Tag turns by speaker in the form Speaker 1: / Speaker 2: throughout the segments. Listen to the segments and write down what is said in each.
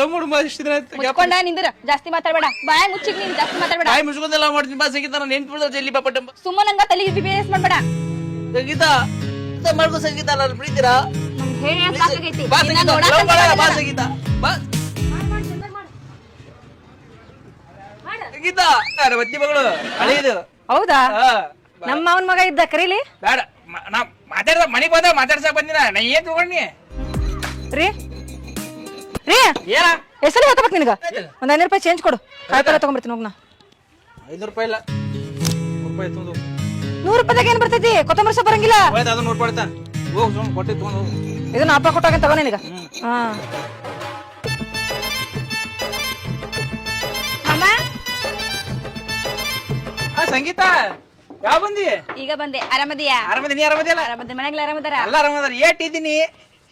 Speaker 1: Love ಮಾಡು
Speaker 2: ಮುಚ್ಕೊಂಡ ನಿಂದ್ರ ಜಾಸ್ತಿ ಮಾತಾಡ್ಬೇಡ ಬಾಯ್ ಮುಚ್ಚಿಗ್ ನೀನ್ ಜಾಸ್ತಿ ಮಾತಾಡ್ಬೇಡ
Speaker 1: ಬಾಯಿ ಮುಚ್ಕೊಂಡೆ ಲವ್ ಮಾಡ್ತೀನಿ ಬಾ ಸಂಗೀತ ನಾನು ನೆನ್ಪಿಡ್ದ ಜಲ್ಲಿ ಪಾಪಟ್ಟ
Speaker 2: ಸುಮ್ಮನಂಗ ತಲೆ ಬಿಬಿಎಸ್ ಮಾಡ್ಬೇಡ
Speaker 1: ಸಂಗೀತ ಮಾಡ್ಕೋ ಸಂಗೀತ ನಾನು ಪ್ರೀತಿರಾ
Speaker 2: ನಂಗ್ ಹೇಳಿ ಸಾಕಾಗೈತಿ
Speaker 1: ಬಾ ಸಂಗೀತ ಲವ್ ಮಾಡ ಬಾ ಸಂಗೀತ ಬಾ ಸಂಗೀತ ಅರೆ ಬತ್ತಿ ಮಗಳು ಹಳೆಯದು
Speaker 3: ಹೌದಾ ನಮ್ಮ ಮಾವನ್ ಮಗ ಇದ್ದ ಕರೀಲಿ
Speaker 1: ಬೇಡ ನಾ ಮಾತಾಡ್ದ ಮನೆಗೆ ಬಂದ ಮಾತಾಡ್ಸಕ್ ಬಂದಿನ ನಾ ಏನ್ ತಗೊಂಡಿ
Speaker 3: ರೀ ರೀ
Speaker 1: ಏನ
Speaker 3: ಎಷ್ಟಲ್ಲಿ ಹೇಳ್ಕೋಬೇಕು ನಿನಗ ಒಂದ್ 500 ರೂಪಾಯಿ ಚೇಂಜ್ ಕೊಡು ಕಾಯಿಪಲ್ಲೆ ತಗೊಂಡ್ಬರ್ತೀನಿ ಹೋಗ್ನಾ
Speaker 1: 500 ರೂಪಾಯಿ ಇಲ್ಲ 100 ರೂಪಾಯಿ ತಗೊಂಡು
Speaker 3: 100 ರೂಪಾಯಿದಾಗ ಏನ್ ಬರ್ತೈತಿ ಕೊತ್ತಂಬರಿ ಸೊಪ್ಪು ಬರಂಗಿಲ್ಲ
Speaker 1: ಹೋಯ್ತು ಅದು 100 ರೂಪಾಯಿ ಹೋಗ್ ಸುಮ್ ಕೊಟ್ಟಿ ತಗೊಂಡು ಹೋಗು
Speaker 3: ಇದನ್ನ ಅಪ್ಪ ಕೊಟ್ಟಾಗ ತಗೋ ನಿನಗ ಹಾ
Speaker 1: ಸಂಗೀತ ಯಾವ ಬಂದಿ
Speaker 2: ಈಗ ಬಂದೆ ಆರಾಮದಿಯಾ
Speaker 1: ಆರಾಮದಿ ನೀ ಆರಾಮದಿಯಲ್ಲ
Speaker 2: ಆರಾಮದಿ ಮನೆಗೆಲ್ಲ ಆರಾಮದಾರ
Speaker 1: ಎಲ್ಲ ಆರಾಮದಾರ ಏಟ್ ಇದ್ದೀನಿ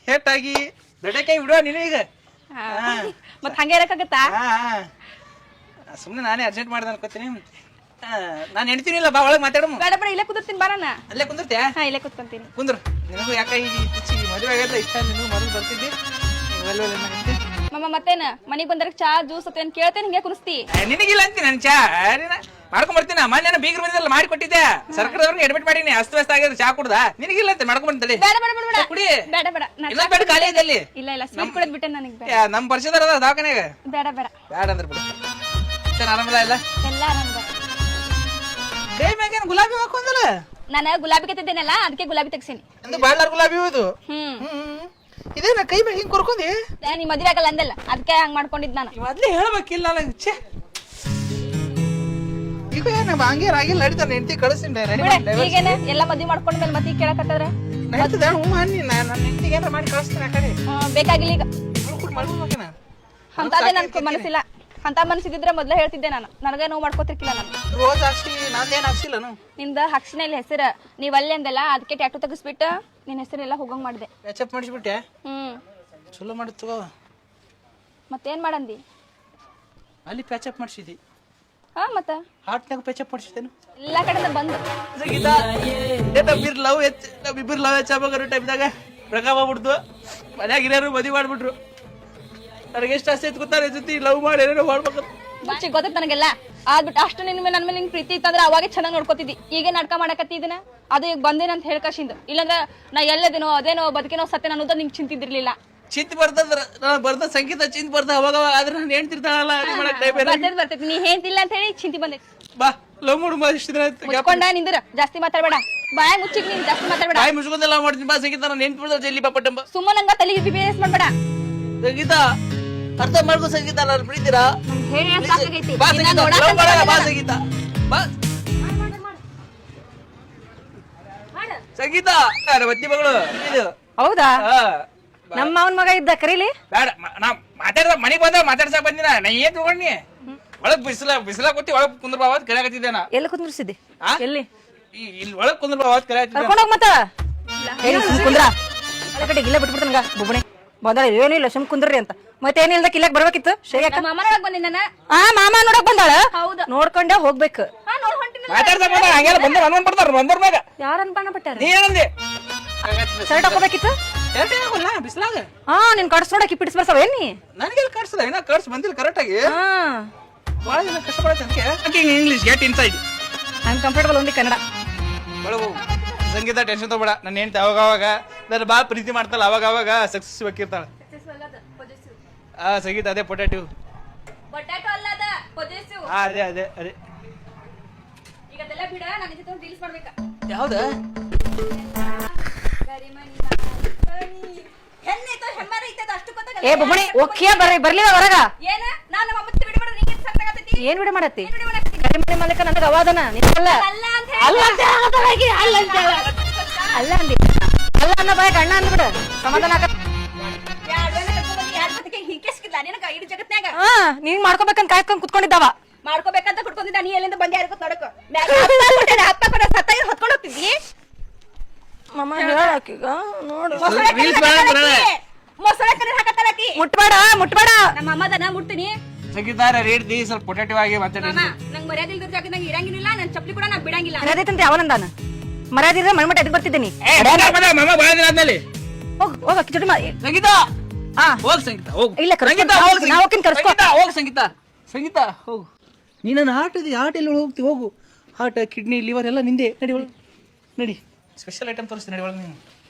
Speaker 1: ಹೇಟಾಗಿ ದೊಡ್ಡಕಾಯಿ ಬಿಡುವ ನೀನು ಈಗ
Speaker 2: ಮತ್ ಹಂಗೆ ಇರಕ್ಕಾಗತ್ತಾ
Speaker 1: ಸುಮ್ನೆ ನಾನೇ ಅರ್ಜೆಂಟ್ ಮಾಡಿದೆ ಅನ್ಕೋತೀನಿ ನಾನು ಹೆಣ್ತೀನಿಲ್ಲ ಬಾ ಒಳಗೆ ಮಾತಾಡಮ್ಮ
Speaker 2: ಬೇಡ ಬೇಡ ಇಲ್ಲೇ ಕುದಿರ್ತೀನಿ ಬಾರಣ್ಣ
Speaker 1: ಅಲ್ಲೇ ಕುಂದಿರ್ತ್ಯಾ
Speaker 2: ಹಾ ಇಲ್ಲೇ ಕುತ್ಕೊಂತೀನಿ
Speaker 1: ಕುಂದ್ರು ನಿನಗೂ ಯಾಕ ಈಗ ಇತ್ತೀಚಿಗೆ ಮದುವೆ ಆಗಲ್ಲ ಇಷ್ಟ ನೀನು ಮೊದಲು ಬರ್ತಿದ್ದಿ
Speaker 2: ಮಮ್ಮ ಮತ್ತೇನ ಮನಿಗ್ ಬಂದಾಗ ಚಾ ಜ್ಯೂಸ್ ಅಂತ ಏನ್ ಕೇಳ್ತೇನೆ ಹಿಂಗೆ ಕುಣಿಸ್ತಿ
Speaker 1: ನಿನಗಿಲ್ಲ ಅಂತೀನಿ ನನ್ ಚಾ ಮಾಡ್ಕೊಂಡ್ ಬರ್ತೀನಿ ಮೊನ್ನೆ ಬೀಗ್ರ ಬಂದಿಲ್ಲ ಮಾಡಿ ಕೊಟ್ಟಿದ್ದೆ ಸರ್ಕಾರದವ್ರಿಗೆ ಅಡ್ಮಿಟ್ ಮಾಡೀನಿ ಅಸ್ತವ್ಯಸ್ತ ಆಗಿದ್ರೆ ಚಾ ಕುಡ್ದ ನಿನಗಿಲ್ಲ ಅಂತ ಮಾಡ್ಕೊಂಡ್ ಬಂತಲ್ಲಿ
Speaker 2: ಬೇಡ ಬೇಡ ಬೇಡ ಬೇಡ
Speaker 1: ಕುಡಿ
Speaker 2: ಬೇಡ ಬೇಡ
Speaker 1: ಇಲ್ಲ ಬೇಡ ಖಾಲಿ ಇದ್ದಲ್ಲಿ
Speaker 2: ಇಲ್ಲ ಇಲ್ಲ ಸ್ವೀಟ್ ಕುಡಿದ್ ಬಿಟ್ಟೆ ನನಗೆ ಬೇಡ
Speaker 1: ನಮ್ ಪರಿಚಯದಾರ ಅದ ದವಾಖಾನೆಗ
Speaker 2: ಬೇಡ ಬೇಡ
Speaker 1: ಬೇಡ ಅಂದ್ರೆ ಬಿಡು ಆರಾಮಲ್ಲ ಇಲ್ಲ
Speaker 2: ಎಲ್ಲ ಆರಾಮದ
Speaker 1: ಕೈ ಮ್ಯಾಗೇನ್ ಗುಲಾಬಿ ಹಾಕೊಂದಲ್ಲ
Speaker 2: ನಾನು ಗುಲಾಬಿ ಕೆತ್ತಿದ್ದೇನಲ್ಲ ಅದಕ್ಕೆ ಗುಲಾಬಿ ತೆಗ್ಸೀನಿ
Speaker 1: ಒಂದು ಬಾಳ್ಲಾರ್ ಗುಲಾಬಿ ಇದು
Speaker 2: ಹ್ಮ್
Speaker 1: ಇದೇನ ಕೈ ಮ್ಯಾಗ ಹಿಂಗ್ ಕೊರ್ಕೊಂಡಿ
Speaker 2: ನೀ ಮದ್ವೆ ಆಗಲ್ಲ ಅಂದಲ್ಲ ಅದಕ್ಕೆ ಹಂಗ್ ಮಾಡ್ಕೊಂಡಿದ್ ನಾನು
Speaker 1: ಮೊದ್ಲೇ ಹೇಳ್ಬೇಕಿಲ್ಲ ನಂಗೆ ಛೇ ಈಗ ನಮ್ಮ ಹಂಗೆ ರಾಗಿಲ್ಲ ನಡೀತಾನೆ ಹೆಂಡತಿ ಕಳಿಸ್ತೀನಿ
Speaker 2: ಈಗೇನ ಎಲ್ಲ ಮದ್ವೆ ಮಾಡ್ಕೊಂಡ್ಮೇಲೆ ಮತ್ತೆ ಕೇಳಕತ್ತದ್ರ
Speaker 1: ನಡೀತದ ನನ್ನ ಹೆಂಡತಿಗೆ ಏನಾರ ಮಾಡಿ ಕಳಿಸ್ತೀನಿ ಆ ಕಡೆ
Speaker 2: ಬೇಕಾಗಿಲ್ಲ ಈಗ
Speaker 1: ಮಾಡ್ಬೇಕೇನ
Speaker 2: ಅಂತದೇ ನನ್ ಮನಸ್ಸಿಲ್ಲ ಅಂತ ಮನಸ್ಸಿದ್ರೆ ಮೊದ್ಲೇ ಹೇಳ್ತಿದ್ದೆ ನಾನು ನನಗೆ ನೋವು ಮಾಡ್ಕೋತಿರ್ಕಿಲ್ಲ ನಾನು
Speaker 1: ರೋಸ್ ಹಾಕ್ಸಿ ನಂದೇನ್ ಹಾಕ್ಸಿಲ್ಲ ನಾನು
Speaker 2: ನಿಂದ ಹಕ್ಷಿನ ಇಲ್ಲಿ ಹೆಸರು ನೀವ್ ಅಲ್ಲೇ ಅಂದಲ್ಲ ಅದಕ್ಕೆ ಟ್ಯಾಟು ತೆಗಿಸ್ಬಿಟ್ಟು ನಿನ್ ಹೆಸರೆಲ್ಲ ಹೋಗಂಗ್ ಮಾಡಿದೆ
Speaker 1: ಪ್ಯಾಚಪ್ ಮಾಡಿಸ್ಬಿಟ್ಟೆ
Speaker 2: ಹ್ಮ್
Speaker 1: ಚಲೋ ಮಾಡಿ ತಗೋ
Speaker 2: ಮತ್ತೇನ್ ಮಾಡಂದಿ
Speaker 1: ಅಲ್ಲಿ ಪ್ಯಾಚಪ್ ಮಾಡಿಸಿದಿ
Speaker 2: ಹಾ ಮತ್ತ
Speaker 1: ಹಾಟ್ನಾಗ ಪ್ಯಾಚಪ್ ಮಾಡಿಸಿದ್ದೇನು
Speaker 2: ಎಲ್ಲಾ ಕಡೆಯಿಂದ ಬಂದು
Speaker 1: ನಮ್ಮಿಬ್ಬರು ಲವ್ ಹೆಚ್ಚಾಗೋ ಟೈಮ್ದಾಗ ಪ್ರಕಾಶ ಆಗ್ಬಿಡ್ತು ಮನ್ಯಾಗ ಹಿರಿಯರು ಮದುವೆ ಮಾಡ್ಬಿಟ್ರು ನನಗೆ ಎಷ್ಟು ಆಸೆ ಗೊತ್ತಾರೆ ಜೊತೆ ಲವ್ ಮಾಡಿ ಏನೇನೋ ಮಾಡ್ಬೇಕು
Speaker 2: ಮುಂಚೆ ಗೊತ್ತೈತ್ ನನಗೆಲ್ಲ ಆದ್ಬಿಟ್ಟು ಅಷ್ಟು ನಿನ್ ಮೇಲೆ ನನ್ ಮೇಲೆ ನಿಂಗೆ ಪ್ರೀತಿ ಇತ್ತಂದ್ರೆ ಅವಾಗೆ ಚೆನ್ನಾಗಿ ನೋಡ್ಕೋತಿದ್ದಿ ಈಗ ನಾಟಕ ಮಾಡಕತ್ತಿ ಇದನ್ನ ಅದು ಈಗ ಬಂದೇನ ಅಂತ ಹೇಳ್ಕಶಿಂದು ಇಲ್ಲಾಂದ್ರೆ ನಾ ಎಲ್ಲದೇನೋ ಅದೇನೋ ಬದುಕೇನೋ ಸತ್ಯ ಅನ್ನೋದು ನಿಂಗೆ ಚಿಂತಿದಿರ್ಲಿಲ್ಲ
Speaker 1: ಚಿಂತೆ ಬರ್ತಂದ್ರ ನಾನು ಬರ್ದ ಸಂಗೀತ ಚಿಂತೆ ಬರ್ದ ಅವಾಗ ಆದ್ರೆ ನಾನು ಹೇಳ್ತಿರ್ತಾಳಲ್ಲ
Speaker 2: ಬರ್ತೈತಿ ನೀ ಹೇಳ್ತಿಲ್ಲ ಅಂತ ಹೇಳಿ ಚಿಂತೆ ಬಂದೈತಿ
Speaker 1: ಬಾ ಲವ್ ಮಾಡು ಇಷ್ಟ ದಿನ
Speaker 2: ಮುಚ್ಕೊಂಡ ನಿಂದ್ರ ಜಾಸ್ತಿ ಮಾತಾಡ್ಬೇಡ ಬಾಯ್ ಮುಚ್ಚಿಗ್ ನೀನ್ ಜಾಸ್ತಿ ಮಾತಾಡ್ಬೇಡ
Speaker 1: ಬಾಯಿ ಮುಚ್ಕೊಂಡೆ ಲವ್ ಮಾಡ್ತೀನಿ ಬಾ ಸಂಗೀತ ನಾನು ನೆನ್ಪಿಡ್ದ ಜಲ್ಲಿ ಪಾಪಟ್ಟಂಬ
Speaker 2: ಸುಮ್ಮನಂಗ ತಲೆ ಬಿಬಿಎಸ್ ಮಾಡ್ಬೇಡ
Speaker 1: ಸಂಗೀತ ಅರ್ಥ ಮಾಡ್ಕೋ ಸಂಗೀತ ನಾನು ಪ್ರೀತಿರಾ
Speaker 2: ಹೇಳಿ ಸಾಕಾಗೈತಿ
Speaker 1: ಬಾ ಸಂಗೀತ ಲವ್ ಮಾಡಲ್ಲ ಬಾ ಸಂಗೀತ ಬಾ ಸಂಗೀತ ಅರೆ ಬತ್ತಿ ಮಗಳು ಇದು
Speaker 3: ಹೌದಾ ನಮ್ಮ ಮಾವನ್ ಮಗ ಇದ್ದ ಕರೀಲಿ
Speaker 1: ಬೇಡ ನಾ ಮಾತಾಡ್ದ ಮನೆಗೆ ಬಂದ ಮಾತಾಡ್ಸಕ್ ಬಂದಿನ ನಾ ಏನ್ ತಗೊಂಡಿ ಒಳಗ್ ಬಿಸಿಲ ಕೂತಿ ಒಳಗ್ ಕುಂದ್ರ ಬಾವತ್ ಕರೆಯಾಕತ್ತಿದ್ದೆ ನಾ
Speaker 3: ಎಲ್ಲಿ ಕುಂದ್ರಿಸಿದ್ದಿ ಎಲ್ಲಿ
Speaker 1: ಇಲ್ಲಿ ಒಳಗ್ ಕುಂದ್ರ ಬಾವತ್ ಕರೆಯಾಕತ್ತಿದ್ದೆ
Speaker 3: ಕರ್ಕೊಂಡೋಗ್ ಮತ್ತ ಕುಂದ್ರ ಅಲ್ಲ ಕಡೆ ಇಲ್ಲೇ ಬಿಟ್ಬಿಡ್ತ ನಂಗ ಬುಬ್ಬಣಿ ಬಂದಾಳ ಏನಿಲ್ಲ ಸುಮ್ ಕುಂದ್ರಿ ಅಂತ ಮತ್ತೇನಿಲ್ದ ಕಿಲ್ಲಕ್ ಬರ್ಬೇಕಿತ್ತು ಶೇಗಕ್ಕ
Speaker 2: ಮಾಮನೊಳಗ್ ಬಂದಿನ
Speaker 3: ಮಾಮ ನೋಡಕ್ ಬಂದಾಳ
Speaker 2: ಹೌದು
Speaker 3: ನೋಡ್ಕೊಂಡೆ ಹೋಗ್ಬೇಕು
Speaker 1: ಮಾತಾಡ್ಸಕ್ ಬಂದ ಹಂಗೆಲ್ಲ ಬಂದವ್ರು ಅನ್ಕೊಂಡ್ ಬರ್ತಾರ ಬಂದವ್ರ ಮ್ಯಾಗ
Speaker 3: ಯಾರನ್ ಬಣ್ಣ ಪಟ್ಟಾರ
Speaker 1: ನೀ ಏನಂದಿ
Speaker 3: ಶರ್ಟ್ ಹಾಕೋಬೇಕಿತ್ತು
Speaker 1: ಆಗೋಲ್ಲ ಬಿಸ್ಲಾಗ
Speaker 3: ನಿನ್ ಕಡ್ಸ್ ನೋಡಕ್ ಪಿಡಿಸ್ ಬರ್ಸವ ಏನಿ
Speaker 1: ನನಗೆಲ್ಲ ಕರ್ಸದ ಇನ್ನ ಕರ್ಸ್ ಬಂದಿಲ್ಲ ಕರೆಕ್ಟ್ ಆಗಿ ಬಹಳ ಜನ ಕಷ್ಟಪಡತ್ತೆ English get inside
Speaker 3: I am comfortable only Kannada
Speaker 1: ಒಳಗು ಸಂಗೀತ ಟೆನ್ಷನ್ ತಗೋಬೇಡ ನನ್ನ ಹೆಂಡತಿ ಅವಾಗ ನಾನು ಭಾಳ ಪ್ರೀತಿ ಮಾಡ್ತಾಳ ಅವಾಗ ಸಕ್ಸಸ್ ಬೇಕಿರ್ತಾಳ ಸಂಗೀತ ಅದೇ ಪೊಟ್ಯಾಟೋ
Speaker 2: ಅಲ್ಲ ಪೊಸೆಸಿವ್
Speaker 1: ಅದೇ
Speaker 2: ಈಗ ಅದೆಲ್ಲ ಬಿಡ ನನ್ನ ಜೊತೆ ರೀಲ್ಸ್ ಮಾಡ್ಬೇಕಾ
Speaker 1: ಯಾವ್ದ
Speaker 3: ಏ ಬುಬ್ಬಣಿ ಓಕೆ ಬರ್ಲಿವ ಹೊರಗ
Speaker 2: ಏನ ನಾನು ನಮ್ಮ ಅಮ್ಮ ಬಿಡ ಮಾಡು ನೀನು ಸತ್ತಗತೈತಿ
Speaker 3: ಏನ್ ಬಿಡ ಮಾಡತ್ತಿ ಕರಿಮಣಿ ಮಾಲಕ ನನಗ ಅವಾದನ ನಿನ್ನಲ್ಲ
Speaker 2: ಅಲ್ಲ ಅಂತ
Speaker 3: ಅಲ್ಲ ಅಂತ ಹೇಳತಲಾಗಿ ಅಲ್ಲ ಅಂತ ಅಲ್ಲ ಅಂದಿ ಅಲ್ಲ ಅನ್ನ ಬಾಯ್ ಗಣ್ಣ ಅಂದ್ಬಿಡ ಸಮಾಧಾನ ಆಕ ನೀನ್ ಮಾಡ್ಕೋಬೇಕಂತ ಕಾಯ್ಕೊಂಡ್ ಕುತ್ಕೊಂಡಿದ್ದಾವ
Speaker 2: ಮಾಡ್ಕೋಬೇಕಂತ ಕುಟ್ಕೊಂಡಿದ್ದ ನೀ ಎಲ್ಲಿಂದ ಬಂದೆ ಯಾರಿಗೂ ನೋಡಕ ಹತ್ತ ಕೊಡ ಸತ್ತಾಗಿ ಹೊತ್ಕೊಂಡು ಹೋಗ್ತಿದ್ದಿ
Speaker 3: ಮಮ್ಮ ಹೇಳಾಕೀಗ ನೋಡು
Speaker 2: ಮೊಸಳೆ ಕಡೆ ಹಾಕತ್ತಾಳಕಿ
Speaker 3: ಮುಟ್ಬೇಡ
Speaker 2: ನಮ್ಮ ಅಮ್ಮದನ ಮುಟ್ತೀನಿ
Speaker 1: ಸಂಗೀತ ರೇಡ್ದಿ ಸ್ವಲ್ಪ ಪೊಟ್ಯಾಟೋ ಆಗಿ ಮಾತಾಡಿ
Speaker 2: ನಂಗೆ ಮರ್ಯಾದೆ ಇಲ್ದ್ರ ಜಾಗ ನಂಗೆ ಇರಂಗಿಲ್ಲ ನನ್ನ ಚಪ್ಪಲಿ ಕೂಡ ನಾ ಬಿಡಂಗಿಲ್ಲ
Speaker 3: ಮರ್ಯಾದೆ ಅವನಂದಾನ ಮರ್ಯಾದೆ ಮಣ್ಮಟ್ಟ ಎದ್ ಬರ್ತಿದ್ದೀನಿ
Speaker 1: ಮಮ್ಮ ಬಾಳ ದಿನ ಆದ್ಮೇಲೆ
Speaker 3: ಹೋಗ್ ಕಿಚಡಿ
Speaker 1: ಸಂಗೀತ
Speaker 3: ಹಾ.
Speaker 1: ಹೋಗ್ ಸಂಗೀತ ಹೋಗು.
Speaker 3: ಇಲ್ಲ, ಕರ್ಸ್ಕೊ.
Speaker 1: ಸಂಗೀತ ಹೋಗ್ ಸಂಗೀತ.
Speaker 3: ನಾವ್ ಹೋಗ್ತೀನಿ, ಕರ್ಸ್ಕೊ.
Speaker 1: ಸಂಗೀತ, ಹೋಗ್ ಸಂಗೀತ. ಸಂಗೀತ ಹೋಗು. ನೀ ನನ್ನ ಹಾರ್ಟ್ ಎಲ್ಲಿ ಹೋಗ್ತಿ ಹೋಗು. ಹಾರ್ಟ್ ಕಿಡ್ನಿ ಲಿವರ್ ಎಲ್ಲ ನಿಂದೆ. ನಡಿ ಒಳಗೆ ನಡಿ. ಸ್ಪೆಷಲ್ ಐಟಮ್ ತೋರಿಸ್ತೀನಿ ನಡಿ ಒಳಗೆ ನೀನು.